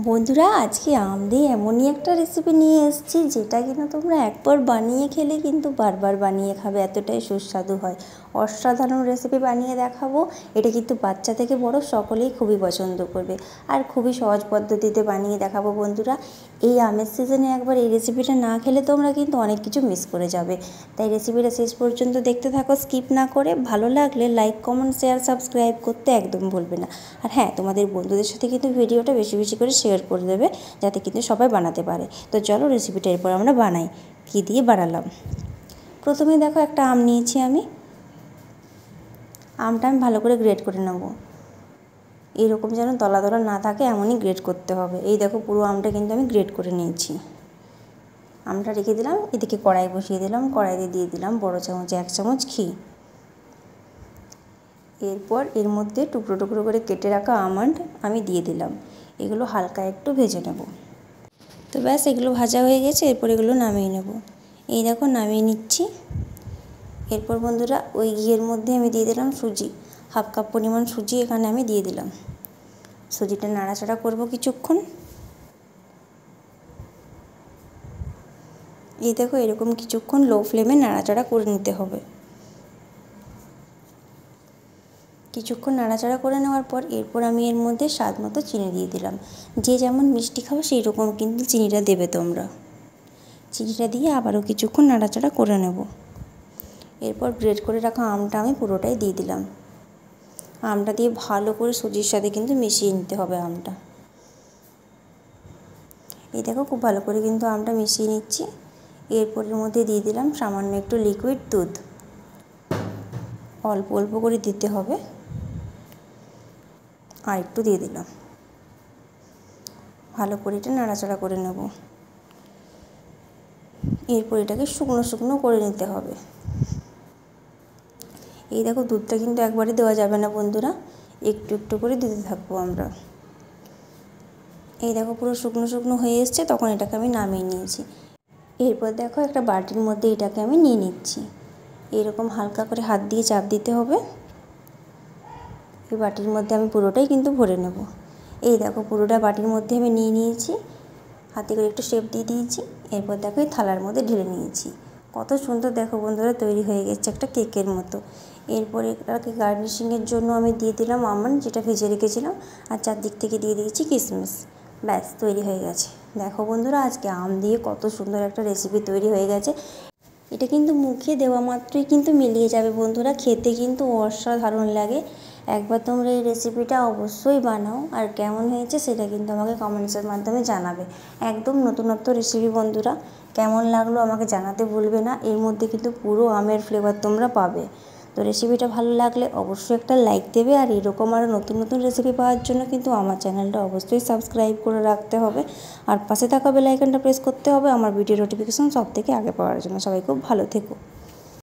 বন্ধুরা আজকে আম দিয়ে এমনই একটা রেসিপি নিয়ে এসেছি যেটা কিনা তোমরা একবার বানিয়ে খেলে কিন্তু বারবার বানিয়ে খাবে, এতটাই সুস্বাদু হয়। অসাধারণ রেসিপি বানিয়ে দেখাবো। এটা কিন্তু বাচ্চা থেকে বড় সকলেই খুবই পছন্দ করবে আর খুবই সহজ পদ্ধতিতে বানিয়ে দেখাবো। বন্ধুরা এই আমের সিজনে একবার এই রেসিপিটা না খেলে তোমরা কিন্তু অনেক কিছু মিস করে যাবে, তাই রেসিপিটা শেষ পর্যন্ত দেখতে থাকো স্কিপ না করে। ভালো লাগলে লাইক, কমেন্ট, শেয়ার, সাবস্ক্রাইব করতে একদম ভুলবে না। আর হ্যাঁ, তোমাদের বন্ধুদের সাথে কিন্তু ভিডিওটা বেশি বেশি করে শেয়ার করে দেবে যাতে কিন্তু সবাই বানাতে পারে। তো চলো রেসিপিটা এরপর আমরা বানাই। কী দিয়ে বানালাম, প্রথমে দেখো একটা আম নিয়েছি আমি। আমটা আমি ভালো করে গ্রেট করে নেব, এইরকম যেন দলা দলা না থাকে এমনই গ্রেট করতে হবে। এই দেখো পুরো আমটা কিন্তু আমি গ্রেট করে নিয়েছি। আমটা রেখে দিলাম, এদিকে কড়াই বসিয়ে দিলাম। কড়াইতে দিয়ে দিলাম বড় চামচে 1 চামচ ঘি। এরপর এর মধ্যে টুকরো টুকরো করে কেটে রাখা আমন্ড আমি দিয়ে দিলাম। এগুলো হালকা একটু ভেজে নেব। তো ব্যাস, এগুলো ভাজা হয়ে গেছে। এরপর এগুলো নামিয়ে নেব। এই দেখো নামিয়ে নিচ্ছি। এরপর বন্ধুরা ওই ঘিয়ের মধ্যে আমি দিয়ে দিলাম সুজি। 1/2 কাপ পরিমাণ সুজি এখানে আমি দিয়ে দিলাম। সুজিটা নাড়াচাড়া করব কিছুক্ষণ। এই দেখো এরকম কিছুক্ষণ লো ফ্লেমে নাড়াচাড়া করে নিতে হবে। কিছুক্ষণ নাড়াচাড়া করে নেওয়ার পর এরপর আমি এর মধ্যে স্বাদ মতো চিনি দিয়ে দিলাম। যে যেমন মিষ্টি খাও সেই রকম কিন্তু চিনিটা দেবে তোমরা। চিনিটা দিয়ে আবারও কিছুক্ষণ নাড়াচাড়া করে নেব। এরপর গ্রেট করে রাখা আমটা আমি পুরোটাই দিয়ে দিলাম। আমটা দিয়ে ভালো করে সুজির সাথে কিন্তু মিশিয়ে নিতে হবে আমটা। এই দেখো খুব ভালো করে কিন্তু আমটা মিশিয়ে নিচ্ছি। এরপর এর মধ্যে দিয়ে দিলাম সামান্য একটু লিকুইড দুধ। অল্প অল্প করে দিতে হবে। আর একটু দিয়ে দিলাম। ভালো করে এটা নাড়াচাড়া করে নেব। এরপর এটাকে শুকনো শুকনো করে নিতে হবে। এই দেখো দুধটা কিন্তু একবারে দেওয়া যাবে না বন্ধুরা, একটু একটু করে দিতে থাকবো আমরা। এই দেখো পুরো শুকনো শুকনো হয়ে এসছে, তখন এটাকে আমি নামিয়ে নিয়েছি। এরপর দেখো একটা বাটির মধ্যে এটাকে আমি নিয়ে নিচ্ছি। এরকম হালকা করে হাত দিয়ে চাপ দিতে হবে। এই বাটির মধ্যে আমি পুরোটাই কিন্তু ভরে নেব। এই দেখো পুরোটা বাটির মধ্যে আমি নিয়ে নিয়েছি। হাতে করে একটু শেপ দিয়ে দিয়েছি। এরপর দেখো এই থালার মধ্যে ঢেলে নিয়েছি। কত সুন্দর দেখো বন্ধুরা তৈরি হয়ে গেছে একটা কেকের মতো। এরপরে এটাকে গার্নিশিংয়ের জন্য আমি দিয়ে দিলাম আমন্ড, যেটা ভেজে রেখেছিলাম, আর চারদিক থেকে দিয়ে দিয়েছি কিশমিশ। ব্যাস তৈরি হয়ে গেছে। দেখো বন্ধুরা আজকে আম দিয়ে কত সুন্দর একটা রেসিপি তৈরি হয়ে গেছে। এটা কিন্তু মুখে দেওয়া মাত্রই কিন্তু মিলিয়ে যাবে বন্ধুরা, খেতে কিন্তু অসাধারণ লাগে। একবার তোমরা এই রেসিপিটা অবশ্যই বানাও, আর কেমন হয়েছে সেটা কিন্তু আমাকে কমেন্টসের মাধ্যমে জানাবে। একদম নতুনত্ব রেসিপি বন্ধুরা, কেমন লাগলো আমাকে জানাতে ভুলবে না। এর মধ্যে কিন্তু পুরো আমের ফ্লেভার তোমরা পাবে। তো রেসিপিটা ভালো লাগলে অবশ্যই একটা লাইক দেবে। আর এরকম আরও নতুন নতুন রেসিপি পাওয়ার জন্য কিন্তু আমার চ্যানেলটা অবশ্যই সাবস্ক্রাইব করে রাখতে হবে। আর পাশে থাকা বেল আইকনটা প্রেস করতে হবে আমার ভিডিও নোটিফিকেশন সব থেকে আগে পাওয়ার জন্য। সবাই খুব ভালো থেকো।